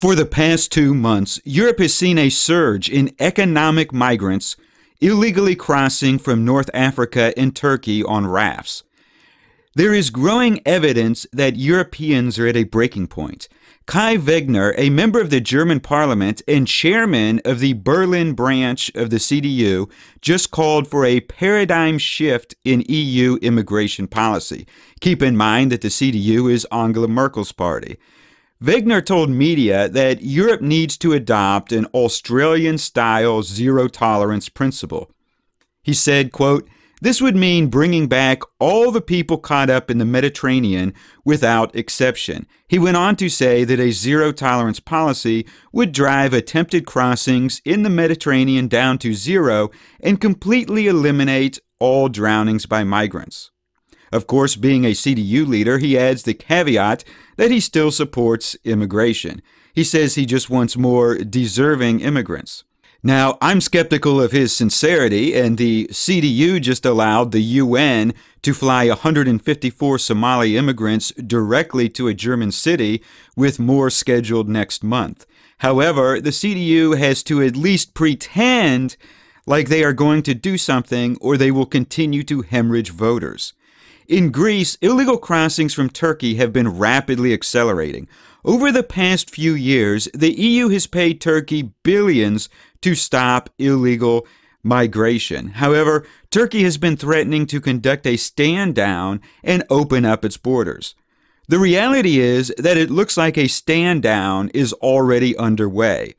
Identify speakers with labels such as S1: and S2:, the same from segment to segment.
S1: For the past 2 months, Europe has seen a surge in economic migrants illegally crossing from North Africa and Turkey on rafts. There is growing evidence that Europeans are at a breaking point. Kai Wegner, a member of the German parliament and chairman of the Berlin branch of the CDU, just called for a paradigm shift in EU immigration policy. Keep in mind that the CDU is Angela Merkel's party. Wegner told media that Europe needs to adopt an Australian-style zero-tolerance principle. He said, quote, "This would mean bringing back all the people caught up in the Mediterranean without exception." He went on to say that a zero-tolerance policy would drive attempted crossings in the Mediterranean down to zero and completely eliminate all drownings by migrants. Of course, being a CDU leader, he adds the caveat that he still supports immigration. He says he just wants more deserving immigrants. Now, I'm skeptical of his sincerity, and the CDU just allowed the UN to fly 154 Somali immigrants directly to a German city, with more scheduled next month. However, the CDU has to at least pretend like they are going to do something, or they will continue to hemorrhage voters. In Greece, illegal crossings from Turkey have been rapidly accelerating. Over the past few years, the EU has paid Turkey billions to stop illegal migration. However, Turkey has been threatening to conduct a stand down and open up its borders. The reality is that it looks like a stand down is already underway.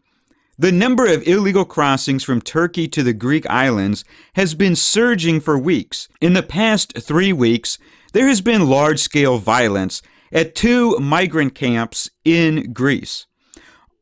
S1: The number of illegal crossings from Turkey to the Greek islands has been surging for weeks. In the past 3 weeks, there has been large-scale violence at 2 migrant camps in Greece.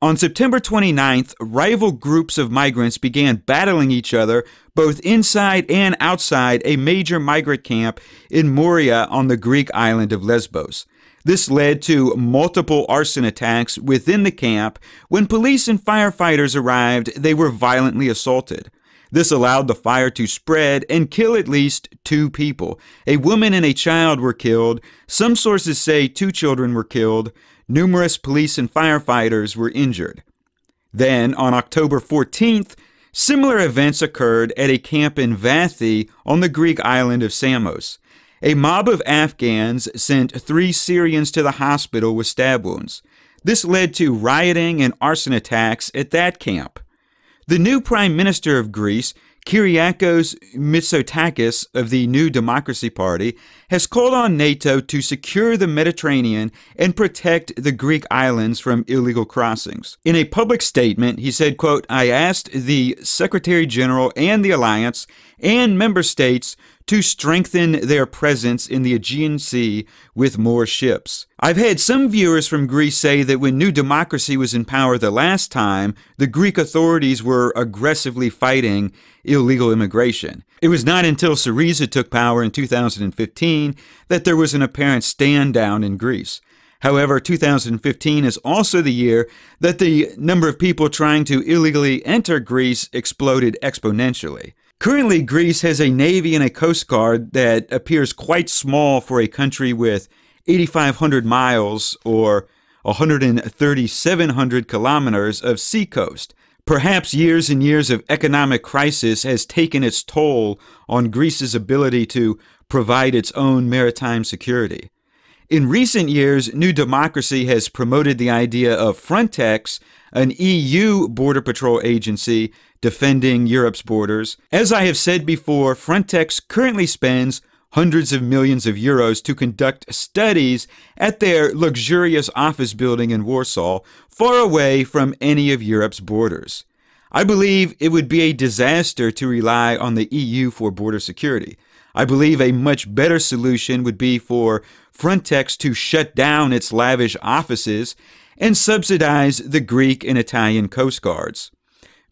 S1: On September 29th, rival groups of migrants began battling each other both inside and outside a major migrant camp in Moria on the Greek island of Lesbos. This led to multiple arson attacks within the camp. When police and firefighters arrived, they were violently assaulted. This allowed the fire to spread and kill at least 2 people. A woman and a child were killed. Some sources say 2 children were killed. Numerous police and firefighters were injured. Then, on October 14th, similar events occurred at a camp in Vathi on the Greek island of Samos. A mob of Afghans sent 3 Syrians to the hospital with stab wounds. This led to rioting and arson attacks at that camp. The new Prime Minister of Greece, Kyriakos Mitsotakis of the New Democracy Party, has called on NATO to secure the Mediterranean and protect the Greek islands from illegal crossings. In a public statement, he said, quote, "I asked the Secretary General and the Alliance and member states to strengthen their presence in the Aegean Sea with more ships." I've had some viewers from Greece say that when New Democracy was in power the last time, the Greek authorities were aggressively fighting illegal immigration. It was not until Syriza took power in 2015 that there was an apparent stand down in Greece. However, 2015 is also the year that the number of people trying to illegally enter Greece exploded exponentially. Currently, Greece has a navy and a coast guard that appears quite small for a country with 8,500 miles or 1,700 kilometers of seacoast. Perhaps years and years of economic crisis has taken its toll on Greece's ability to provide its own maritime security. In recent years, New Democracy has promoted the idea of Frontex, an EU border patrol agency defending Europe's borders. As I have said before, Frontex currently spends hundreds of millions of euros to conduct studies at their luxurious office building in Warsaw, far away from any of Europe's borders. I believe it would be a disaster to rely on the EU for border security. I believe a much better solution would be for Frontex to shut down its lavish offices and subsidize the Greek and Italian coast guards.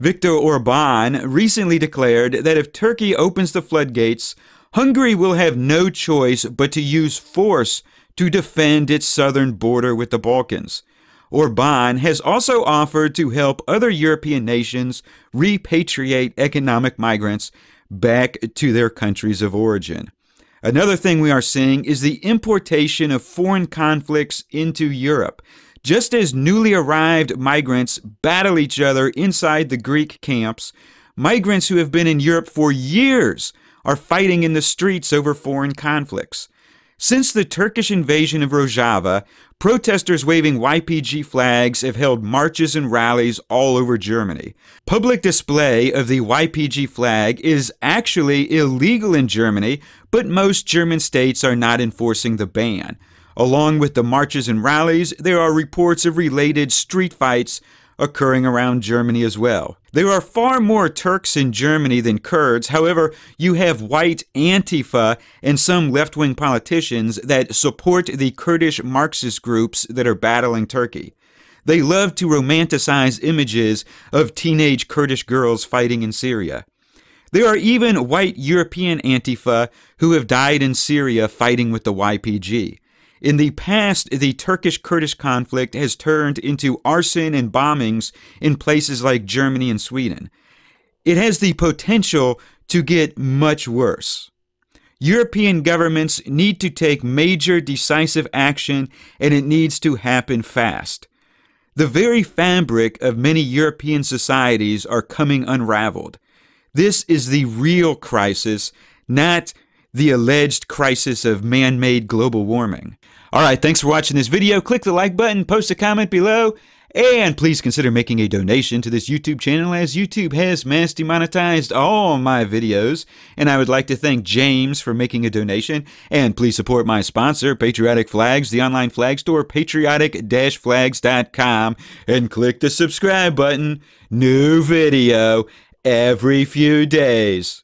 S1: Viktor Orbán recently declared that if Turkey opens the floodgates, Hungary will have no choice but to use force to defend its southern border with the Balkans. Orbán has also offered to help other European nations repatriate economic migrants back to their countries of origin. Another thing we are seeing is the importation of foreign conflicts into Europe. Just as newly arrived migrants battle each other inside the Greek camps, migrants who have been in Europe for years are fighting in the streets over foreign conflicts. Since the Turkish invasion of Rojava, protesters waving YPG flags have held marches and rallies all over Germany. Public display of the YPG flag is actually illegal in Germany, but most German states are not enforcing the ban. Along with the marches and rallies, there are reports of related street fights occurring around Germany as well. There are far more Turks in Germany than Kurds. However, you have white Antifa and some left-wing politicians that support the Kurdish Marxist groups that are battling Turkey. They love to romanticize images of teenage Kurdish girls fighting in Syria. There are even white European Antifa who have died in Syria fighting with the YPG. In the past, the Turkish-Kurdish conflict has turned into arson and bombings in places like Germany and Sweden. It has the potential to get much worse. European governments need to take major decisive action, and it needs to happen fast. The very fabric of many European societies are coming unraveled. This is the real crisis, not the alleged crisis of man-made global warming. All right, thanks for watching this video. Click the like button, post a comment below, and please consider making a donation to this YouTube channel, as YouTube has mass demonetized all my videos. And I would like to thank James for making a donation. And please support my sponsor, Patriotic Flags, the online flag store, patriotic-flags.com, and click the subscribe button. New video every few days.